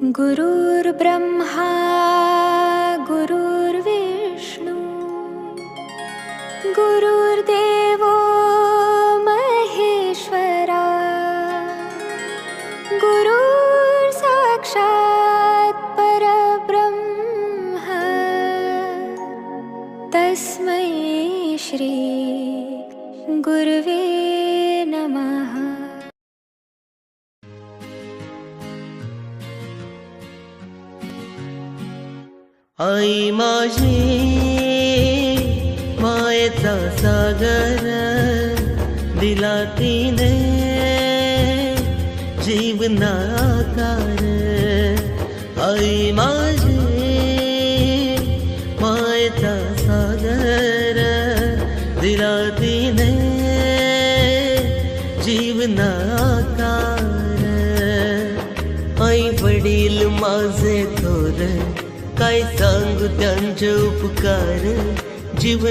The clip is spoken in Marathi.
गुरुर्ब्रह्मा गुरुर्विष्णु गुरुर्देवो महेश्वरा गुरुर्साक्षात् परब्रह्म तस्मै श्री गुरवे नमः। आई माझी मायेचा सागर दिला तिने जीवनाकार। आई माझी मायेचा सागर दिला तिने जीवनाकार। आई वडील माझे थोर काय सांगू त्यांचे उपकार। जीव